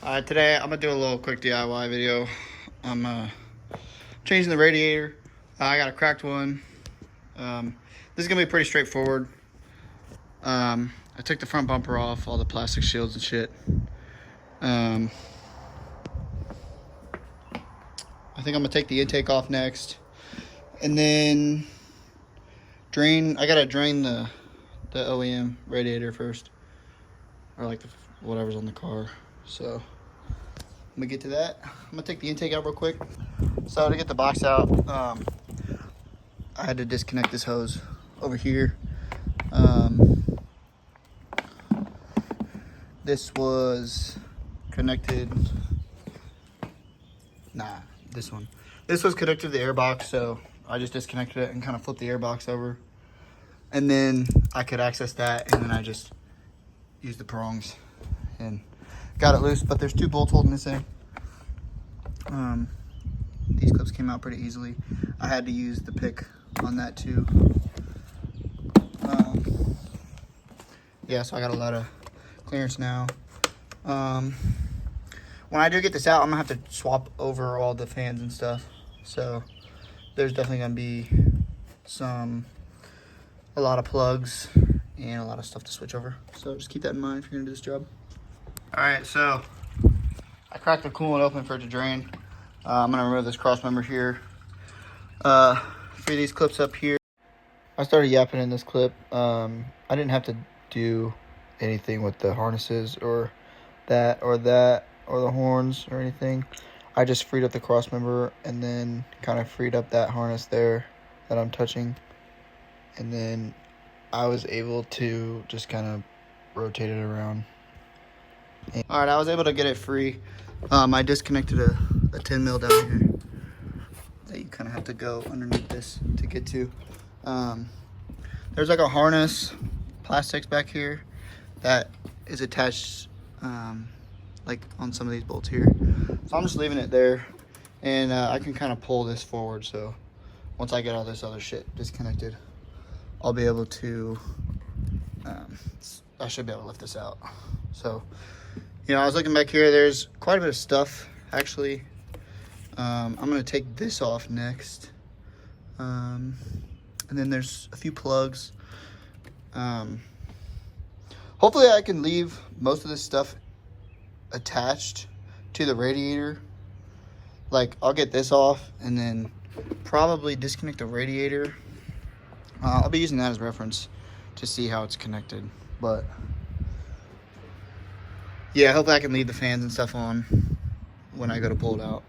Today I'm gonna do a little quick DIY video. I'm changing the radiator. I got a cracked one. This is gonna be pretty straightforward. I took the front bumper off, all the plastic shields and shit. I think I'm gonna take the intake off next, and then I gotta drain the OEM radiator first, or like whatever's on the car. So I'm gonna get to that. I'm gonna take the intake out real quick. So to get the box out, I had to disconnect this hose over here. This was connected. This one. This was connected to the air box, so I just disconnected it and kind of flipped the air box over. And then I could access that, and then I just used the prongs and got it loose. But there's two bolts holding this in. These clips came out pretty easily. I had to use the pick on that too. Yeah, so I got a lot of clearance now. When I do get this out, I'm gonna have to swap over all the fans and stuff. So there's definitely gonna be a lot of plugs and a lot of stuff to switch over. So just keep that in mind if you're gonna do this job. All right, so I cracked the coolant open for it to drain. I'm gonna remove this cross member here. Free these clips up here. I started yapping in this clip. I didn't have to do anything with the harnesses or the horns or anything. I just freed up the cross member and then kind of freed up that harness there that I'm touching. And then I was able to just kind of rotate it around. All right, I was able to get it free. I disconnected a 10 mil down here that you kind of have to go underneath this to get to. There's like a harness, plastics back here that is attached like on some of these bolts here. So I'm just leaving it there, and I can kind of pull this forward. So once I get all this other shit disconnected, I'll be able to, I should be able to lift this out. So, you know, I was looking back here, there's quite a bit of stuff actually. I'm gonna take this off next. And then there's a few plugs. Hopefully I can leave most of this stuff attached to the radiator. Like, I'll get this off and then probably disconnect the radiator. I'll be using that as reference to see how it's connected. But yeah, hopefully I can leave the fans and stuff on when I go to pull it out.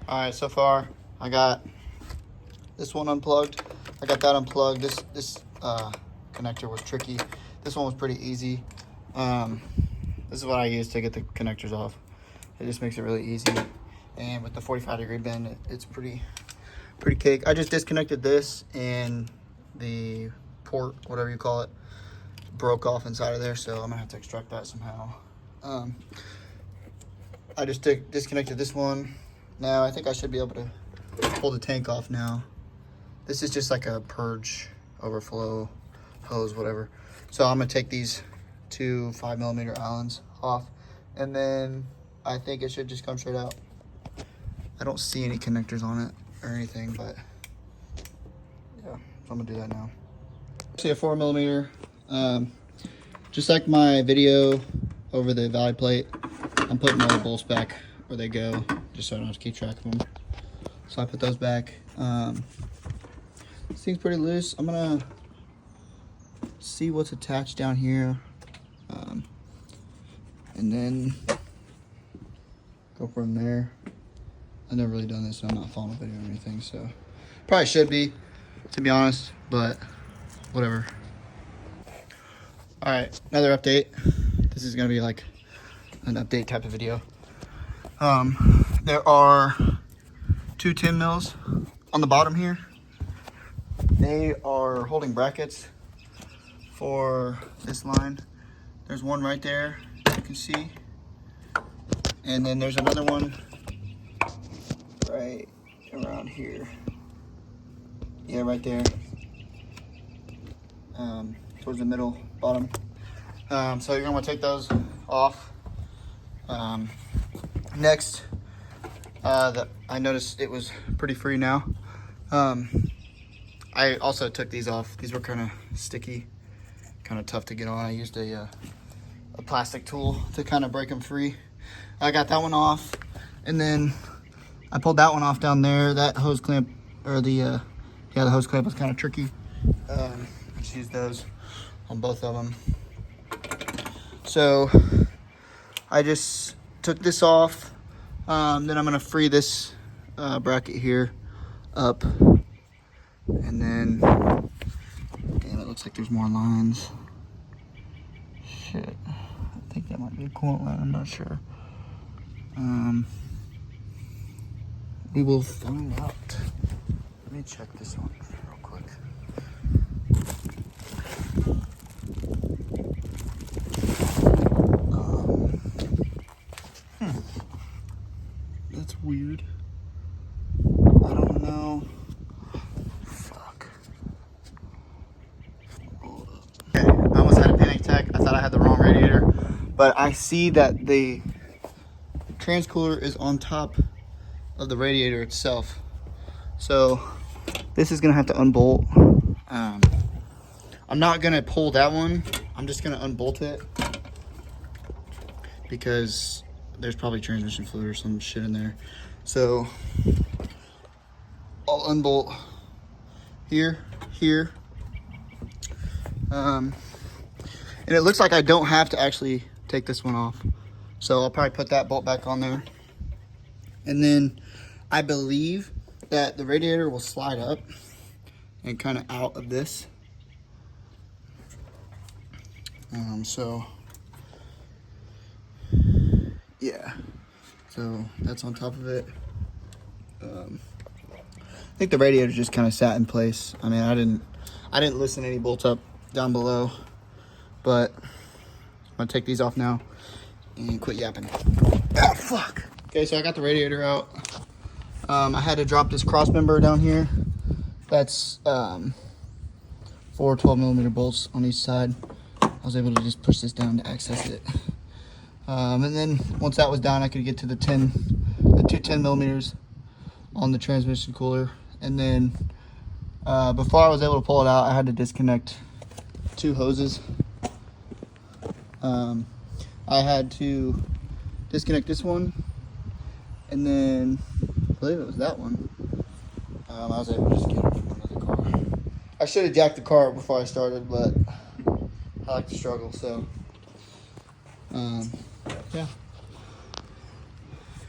All right, so far I got this one unplugged. I got that unplugged. This connector was tricky. This one was pretty easy. This is what I use to get the connectors off. It just makes it really easy. And with the 45-degree bend, it's pretty cake. I just disconnected this, and the port, whatever you call it, broke off inside of there, so I'm gonna have to extract that somehow. I just disconnected this one. Now I think I should be able to pull the tank off now. This is just like a purge overflow hose, whatever. So I'm gonna take these two 5mm Allens off, and then I think it should just come straight out. I don't see any connectors on it or anything, but yeah, so I'm gonna do that now. See a 4mm, just like my video over the valley plate, I'm putting all the bolts back where they go, just so I don't have to keep track of them. So I put those back. This thing's pretty loose. I'm gonna see what's attached down here, and then go from there. I've never really done this, so I'm not following a video or anything, so probably should be, to be honest, but whatever. All right, another update. This is gonna be like an update type of video. There are two 10 mils on the bottom here. They are holding brackets for this line. There's one right there, you can see. And then there's another one right around here. Yeah, right there. Towards the middle, bottom. So you're gonna want to take those off. Next, I noticed it was pretty free now. I also took these off. These were kind of sticky, kind of tough to get on. I used a plastic tool to kind of break them free. I got that one off, and then I pulled that one off down there. That hose clamp, or the hose clamp was kind of tricky. I just used those on both of them. So I just took this off. Then I'm gonna free this bracket here up, and then, damn, it looks like there's more lines. Shit, I think that might be a coolant line, I'm not sure. We will find out. Let me check this one real quick. That's weird. I don't know. Fuck. Hold up. Okay, I almost had a panic attack. I thought I had the wrong radiator, but I see that the transcooler is on top of the radiator itself. So this is gonna have to unbolt. I'm not gonna pull that one. I'm just gonna unbolt it because there's probably transmission fluid or some shit in there. So I'll unbolt here. And it looks like I don't have to actually take this one off. So I'll probably put that bolt back on there. And then I believe that the radiator will slide up and kind of out of this. So yeah, so that's on top of it. I think the radiator just kind of sat in place. I mean, I didn't loosen any bolts up down below, but I'm gonna take these off now and quit yapping. Ah, fuck. Okay, so I got the radiator out. I had to drop this cross member down here. That's 4 12mm bolts on each side. I was able to just push this down to access it. And then once that was done, I could get to the two 10mm on the transmission cooler. And then before I was able to pull it out, I had to disconnect 2 hoses. I had to disconnect this one, and then I believe it was that one. I was able to just get it from under the car. I should have jacked the car before I started, but I like to struggle, so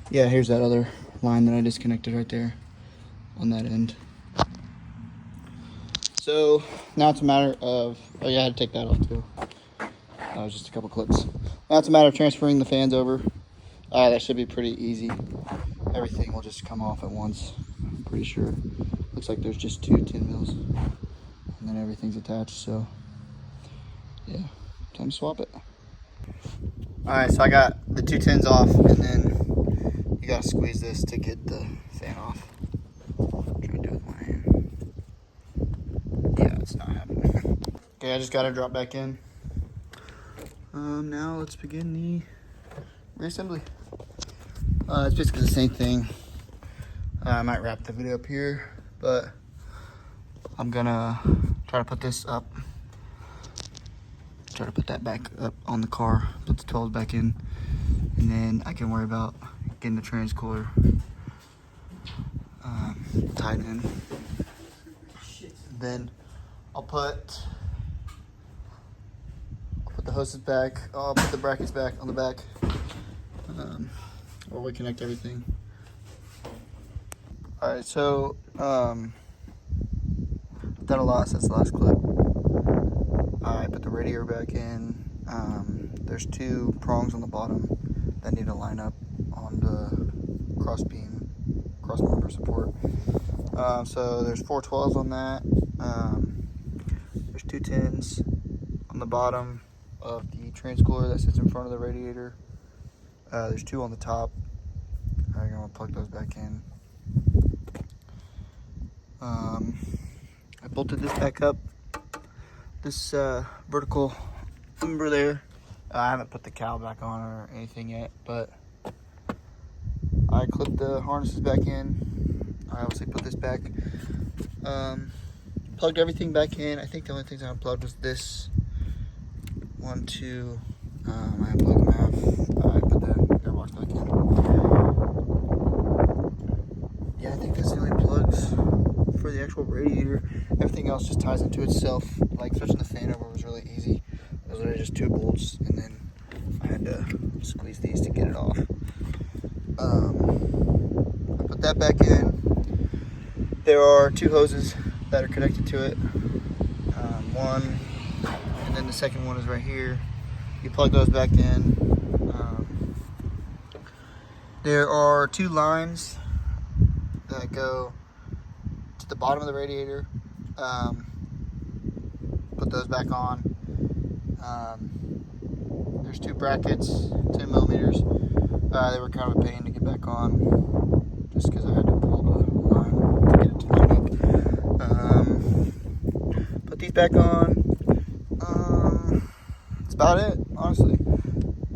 yeah, here's that other line that I disconnected right there on that end. So now it's a matter of, oh yeah, I had to take that off too. That was just a couple clips. Now it's a matter of transferring the fans over. That should be pretty easy. Everything will just come off at once, I'm pretty sure. Looks like there's just 2 10 mils, and then everything's attached, so yeah, time to swap it. Alright, so I got the 2 10s off, and then you gotta squeeze this to get the fan off. I'm trying to do it with my hand. Yeah, it's not happening. Okay, I just got it dropped back in. Now let's begin the reassembly. It's basically the same thing. I might wrap the video up here, but I'm gonna try to put this up. Try to put that back up on the car, put the 12s back in, and then I can worry about getting the transcooler tied in. Then I'll put the hoses back. I'll put the brackets back on the back, or we connect everything. All right, so done a lot since the last clip. I put the radiator back in. There's 2 prongs on the bottom that need to line up on the cross member support. So there's 4 12s on that. There's 2 10s on the bottom of the transcooler that sits in front of the radiator. There's 2 on the top. I'm gonna plug those back in. I bolted this back up. This vertical member there I haven't put the cowl back on or anything yet, but I clipped the harnesses back in. I obviously put this back. Plugged everything back in. I think the only things I unplugged was this. 1, 2. I unplugged them half. I put the airbox back in. Yeah, I think that's the only plugs for the actual radiator. Everything else just ties into itself. Like switching the fan over was really easy. It was literally just 2 bolts, and then I had to squeeze these to get it off. I put that back in. There are 2 hoses that are connected to it. One, and then the second one is right here. You plug those back in. There are 2 lines that go to the bottom of the radiator. Put those back on. There's 2 brackets, 10 millimeters. They were kind of a pain to get back on, just because I had to pull the line to get it to line up. Put these back on. That's about it, honestly.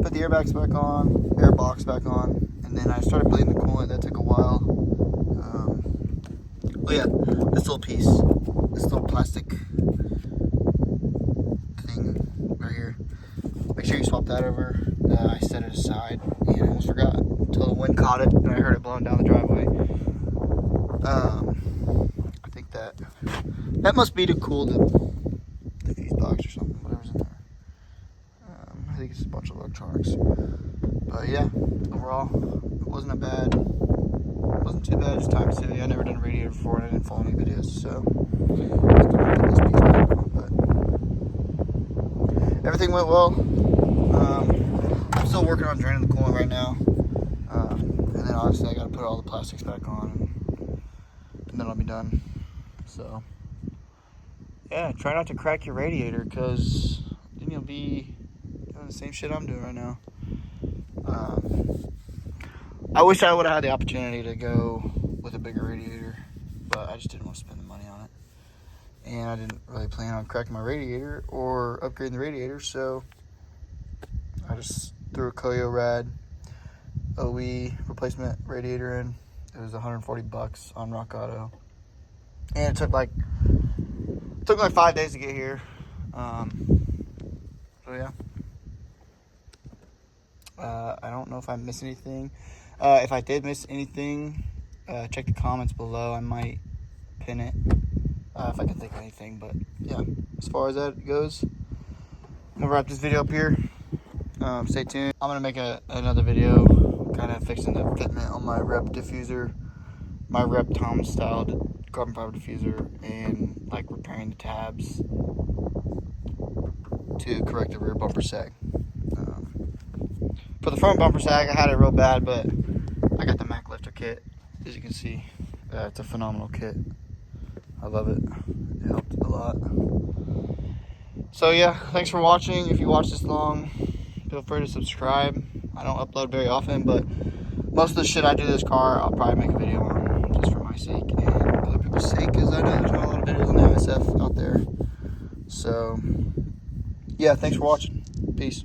Put the airbags back on, airbox back on, and then I started bleeding the coolant. That took a while. Oh yeah, this little piece, this little plastic thing right here. Make sure you swap that over. I set it aside and I almost forgot until the wind caught it and I heard it blowing down the driveway. I think that must be to cool the fuse box or something, whatever's in there. I think it's a bunch of electronics. But yeah, overall, it wasn't too bad, just time saving. I never done a radiator before and I didn't follow any videos, so but everything went well. I'm still working on draining the coolant right now. And then obviously I gotta put all the plastics back on and then I'll be done. So yeah, try not to crack your radiator, because then you'll be doing the same shit I'm doing right now. I wish I would have had the opportunity to go with a bigger radiator, but I just didn't want to spend the money on it. And I didn't really plan on cracking my radiator or upgrading the radiator, so I just threw a Koyo Rad OE replacement radiator in. It was $140 on Rock Auto. And it took like 5 days to get here. So yeah. I don't know if I missed anything. If I did miss anything, check the comments below. I might pin it if I can think of anything. But yeah, as far as that goes, I'm gonna wrap this video up here. Stay tuned. I'm gonna make another video kind of fixing the fitment on my Rep diffuser, my Rep Tom styled carbon fiber diffuser, and like repairing the tabs to correct the rear bumper sag. For the front bumper sag, I had it real bad, but I got the Mac lifter kit. As you can see, it's a phenomenal kit. I love it. It helped a lot. So yeah, thanks for watching. If you watched this long, feel free to subscribe. I don't upload very often, but most of the shit I do to this car, I'll probably make a video on, just for my sake and other people's sake, because I know there's not a lot of videos on the MSF out there. So yeah, thanks for watching. Peace.